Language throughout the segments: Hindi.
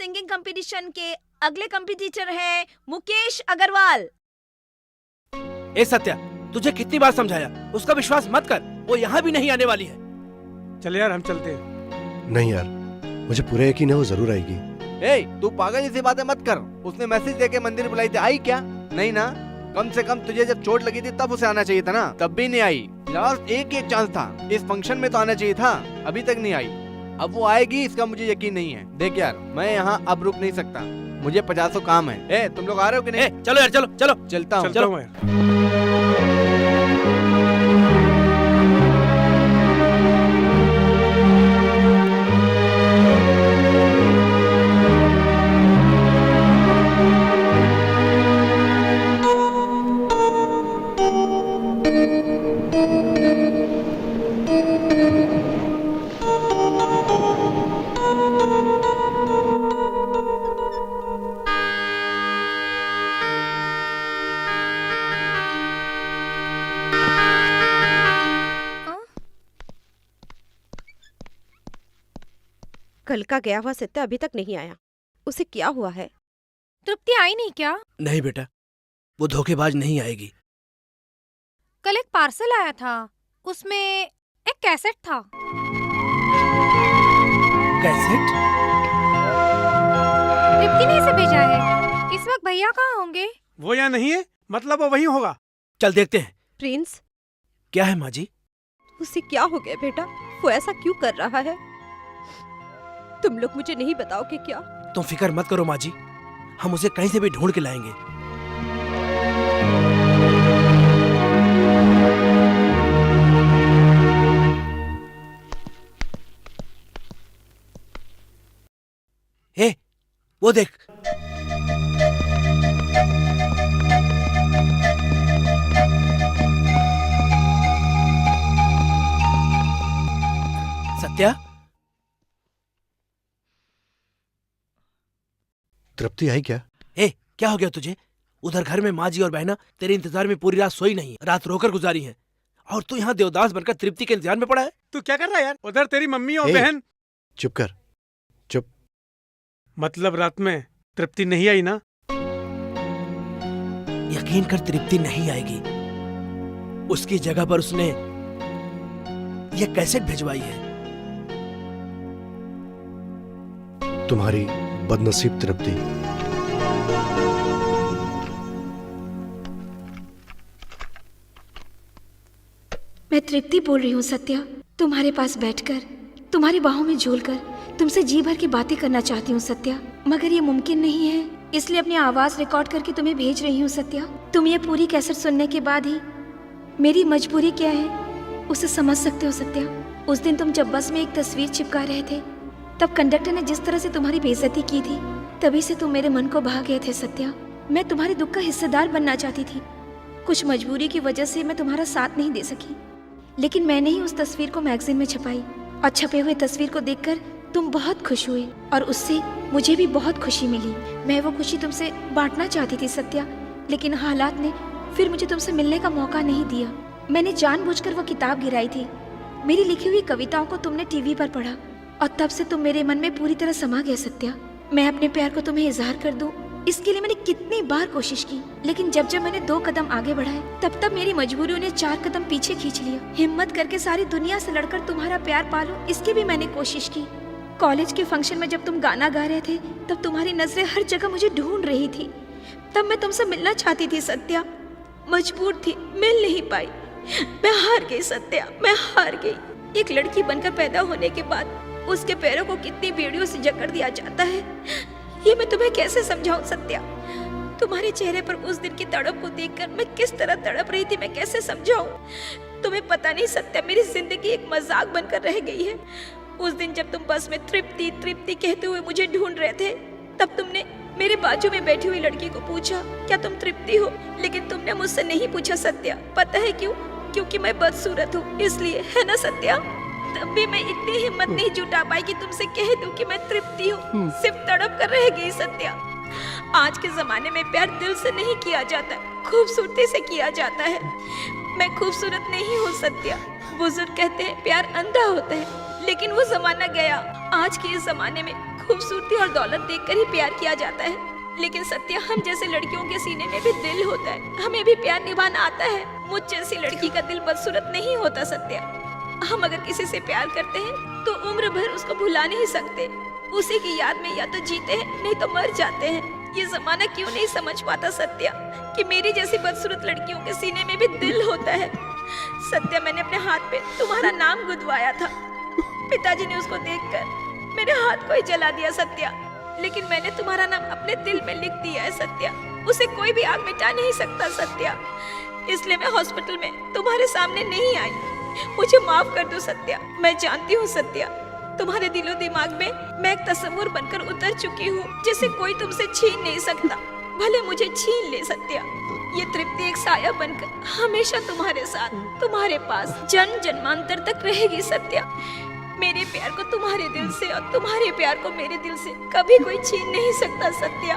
सिंगिंग कंपटीशन के अगले कंपटीटर है मुकेश अग्रवाल। ए सत्या, तुझे कितनी बार समझाया, उसका विश्वास मत कर, वो यहाँ भी नहीं आने वाली है। चले यार, हम चलते हैं। नहीं यार, मुझे पूरा यकीन है वो जरूर आएगी। ए, तू पागल जैसी बातें मत कर। उसने मैसेज देके मंदिर बुलाई थी, आई क्या? नहीं ना। कम से कम तुझे जब चोट लगी थी तब उसे आना चाहिए था ना, तब भी नहीं आई। लास्ट एक चांस था, इस फंक्शन में तो आना चाहिए था, अभी तक नहीं आई। अब वो आएगी इसका मुझे यकीन नहीं है। देख यार, मैं यहाँ अब रुक नहीं सकता, मुझे 50 काम है। ए, तुम लोग आ रहे हो कि नहीं? चलो यार, चलो चलो। चलता हूँ। चलता हूँ यार। कल का गया हुआ सत्या अभी तक नहीं आया। उसे क्या हुआ है? तृप्ति आई नहीं क्या? नहीं बेटा, वो धोखेबाज नहीं आएगी। कल एक पार्सल आया था, उसमें एक कैसेट था। कैसेट? तृप्ति ने इसे भेजा है। इस वक्त भैया कहाँ होंगे? वो यहाँ नहीं है, मतलब वो वहीं होगा। चल देखते हैं। प्रिंस, क्या है माँ जी? उसे क्या हो गया बेटा? वो ऐसा क्यों कर रहा है? तुम लोग मुझे नहीं बताओगे क्या? तुम फिक्र मत करो माँ जी, हम उसे कहीं से भी ढूंढ के लाएंगे। ए, वो देख। सत्या, तृप्ति आई क्या? ए, क्या हो गया तुझे? उधर घर में माँ जी और बहना तेरे इंतजार में पूरी रात सोई नहीं है, रात रोकर गुजारी है, और तू यहाँ देवदास बनकर तृप्ति के इंतजार में पड़ा है। तू क्या कर रहा है यार? उधर तेरी मम्मी और ए, बहन। चुप कर, चुप। मतलब रात में तृप्ति नहीं आई ना? यकीन कर, तृप्ति नहीं आएगी। उसकी जगह पर उसने ये कैसेट भिजवाई है। तुम्हारी बदनसीब तृप्ति। मैं तृप्ति बोल रही हूँ सत्या, तुम्हारे पास बैठकर, तुम्हारी बाहों में झूलकर तुमसे जी भर की बातें करना चाहती हूँ सत्या, मगर ये मुमकिन नहीं है, इसलिए अपनी आवाज रिकॉर्ड करके तुम्हें भेज रही हूँ सत्या। तुम ये पूरी कैसेट सुनने के बाद ही मेरी मजबूरी क्या है उसे समझ सकते हो सत्या। उस दिन तुम जब बस में एक तस्वीर चिपका रहे थे, तब कंडक्टर ने जिस तरह से तुम्हारी बेइज्जती की थी, तभी से तुम मेरे मन को भा गए थे सत्या। मैं तुम्हारे दुख का हिस्सेदार बनना चाहती थी, कुछ मजबूरी की वजह से मैं तुम्हारा साथ नहीं दे सकी, लेकिन मैंने ही उस तस्वीर को मैगजीन में छपाई, और छपे हुए तस्वीर को देखकर तुम बहुत खुश हुए, और उससे मुझे भी बहुत खुशी मिली। मैं वो खुशी तुमसे बांटना चाहती थी सत्या, लेकिन हालात ने फिर मुझे तुमसे मिलने का मौका नहीं दिया। मैंने जानबूझकर वो किताब गिराई थी। मेरी लिखी हुई कविताओं को तुमने टीवी पर पढ़ा, और तब से तुम मेरे मन में पूरी तरह समा गए सत्या। मैं अपने प्यार को तुम्हें इजहार कर दूं, इसके लिए मैंने कितनी बार कोशिश की, लेकिन जब जब मैंने 2 कदम आगे बढ़ाए, तब तब मेरी मजबूरियों ने 4 कदम पीछे खींच लिया। हिम्मत करके सारी दुनिया से लड़कर तुम्हारा प्यार पालूं, इसकी भी मैंने कोशिश की। कॉलेज के फंक्शन में जब तुम गाना गा रहे थे, तब तुम्हारी नजरें हर जगह मुझे ढूंढ रही थी। तब मैं तुमसे मिलना चाहती थी सत्या, मजबूर थी, मिल नहीं पाई। मैं हार गई सत्या, मैं हार गई। एक लड़की बनकर पैदा होने के बाद उसके पैरों को कितनी बेड़ियों से जकड़ दिया जाता है, ये मैं तुम्हें कैसे समझाऊं सत्या। तुम्हारे चेहरे पर उस दिन की तड़प को देखकर मैं किस तरह तड़प रही थी, मैं कैसे समझाऊं। तुम्हें पता नहीं सत्या, मेरी जिंदगी एक मजाक बनकर रह गई है। उस दिन जब तुम बस में तृप्ति तृप्ति कहते हुए मुझे ढूंढ रहे थे, तब तुमने मेरे बाजू में बैठी हुई लड़की को पूछा, क्या तुम तृप्ति हो? लेकिन तुमने मुझसे नहीं पूछा सत्या। पता है क्यों? क्योंकि मैं बदसूरत हूँ, इसलिए, है ना सत्या? तब भी मैं इतनी हिम्मत नहीं जुटा पाई कि तुमसे कह दूं कि मैं तृप्ति हूँ। सिर्फ तड़प कर रह गई सत्या। आज के जमाने में प्यार दिल से नहीं किया जाता, खूबसूरती से किया जाता है। मैं खूबसूरत नहीं हूँ सत्या। बुजुर्ग कहते हैं प्यार अंधा होता है, लेकिन वो जमाना गया। आज के इस जमाने में खूबसूरती और दौलत देखकर ही प्यार किया जाता है, लेकिन सत्या हम जैसे लड़कियों के सीने में भी दिल होता है, हमें भी प्यार निभाना आता है। मुझ जैसी लड़की का दिल बदसूरत नहीं होता सत्या। हम अगर किसी से प्यार करते हैं तो उम्र भर उसको भुला नहीं सकते, उसी की याद में या तो जीते हैं नहीं तो मर जाते हैं। ये जमाना क्यों नहीं समझ पाता सत्या कि मेरी जैसी बदसूरत लड़कियों के सीने में भी दिल होता है। सत्या, मैंने अपने हाथ पे तुम्हारा नाम गुदवाया था, पिताजी ने उसको देखकर मेरे हाथ को ही जला दिया सत्या, लेकिन मैंने तुम्हारा नाम अपने दिल में लिख दिया है सत्या, उसे कोई भी आग मिटा नहीं सकता सत्या। इसलिए मैं हॉस्पिटल में तुम्हारे सामने नहीं आई, मुझे माफ कर दो सत्या। मैं जानती हूँ सत्या, तुम्हारे दिलो दिमाग में मैं एक तस्वीर बनकर उतर चुकी हूँ जिसे कोई तुमसे छीन नहीं सकता, भले मुझे छीन ले सत्या। ये तृप्ति एक साया बनकर हमेशा तुम्हारे साथ, तुम्हारे पास जन्म जन्मांतर तक रहेगी सत्या। मेरे प्यार को तुम्हारे दिल से और तुम्हारे प्यार को मेरे दिल से कभी कोई छीन नहीं सकता सत्या।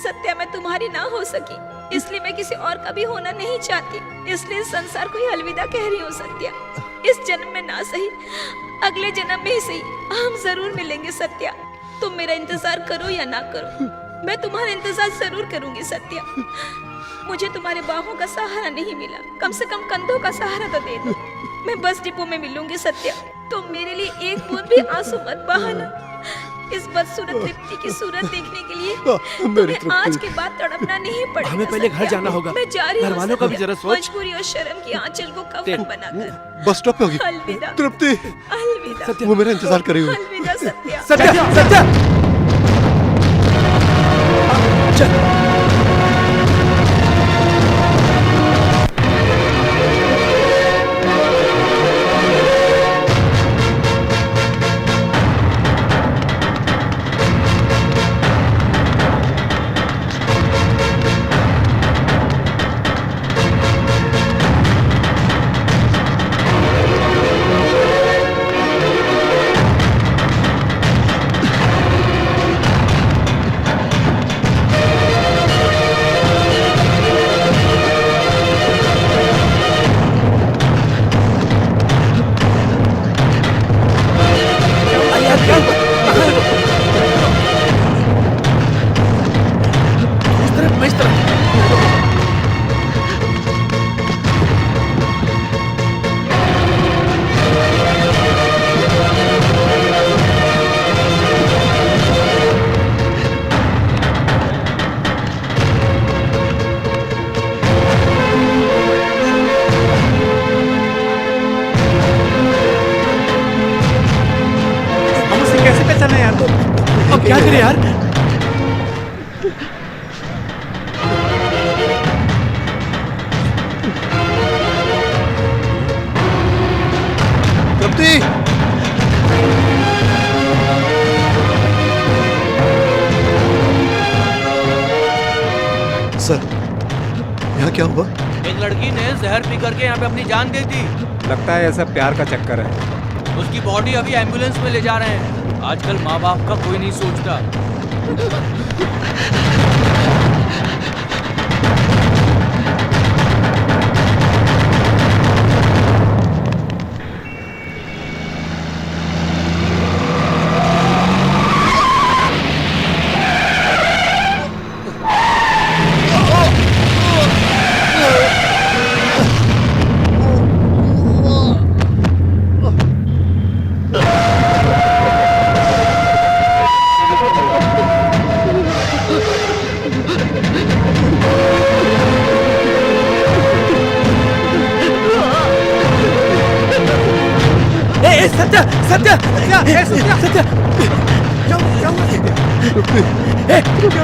सत्या, मैं तुम्हारी ना हो सकी इसलिए मैं किसी और का भी होना नहीं चाहती, इसलिए इस संसार को ही अलविदा कह रही हूँ सत्या। इस जन्म में ना सही, अगले जन्म में ही सही, हम जरूर मिलेंगे सत्या। तुम मेरा इंतजार करो या ना करो, मैं तुम्हारा इंतजार जरूर करूंगी सत्या। मुझे तुम्हारे बाहों का सहारा नहीं मिला, कम से कम कंधों का सहारा तो दे दो। मैं बस डिपो में मिलूंगी सत्या, तुम मेरे लिए एक बूंद भी आंसू मत बहाना। इस बदसूरत तृप्ति की सूरत देखने के लिए तुम्हें आज के बाद तड़पना नहीं पड़ेगा। हमें पहले घर सत्या। जाना होगा। मैं जा रही हूँ घर वालों का भी सत्या। जरा सोच। मजबूरी और शर्म की आंचल को कफन बनाकर बस स्टॉप पे होगी अलविदा, तृप्ति, अलविदा, सत्या। वो मेरा इंतजार कर रही हुई। अलविदा सत्या। सत्या, सत्या, चल। अब क्या करें यार? तृप्ति, सर, यहाँ क्या हुआ? एक लड़की ने जहर पी करके यहाँ पे अपनी जान दे दी। लगता है ऐसा प्यार का चक्कर है। उसकी बॉडी अभी एम्बुलेंस में ले जा रहे हैं। आजकल माँ बाप का कोई नहीं सोचता। सत्या, सत्या, सत्या, सत्या, सत्या, क्या हुआ? क्या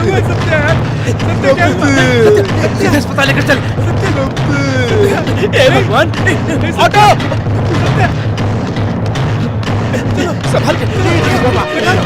हुआ सत्या? सत्या क्या हुआ? सत्या, अस्पताल लेकर चल। हे भगवान, ऑटो! चलो, संभाल के, संभाल के, चलो।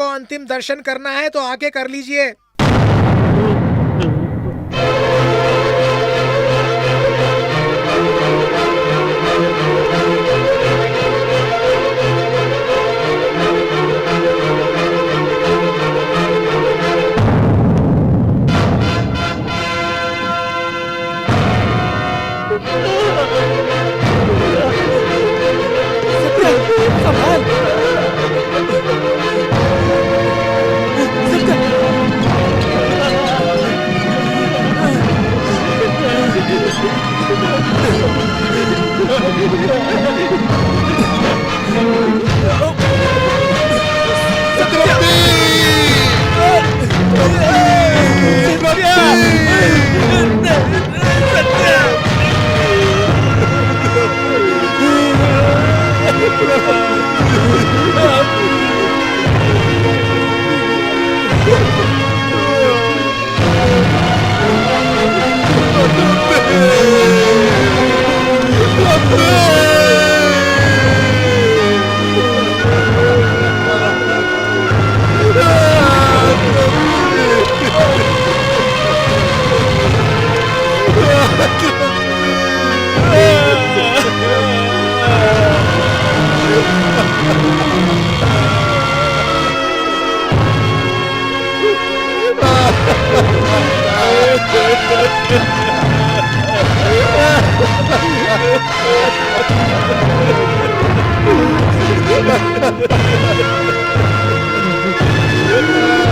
को अंतिम दर्शन करना है तो आके कर लीजिए।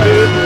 Oh,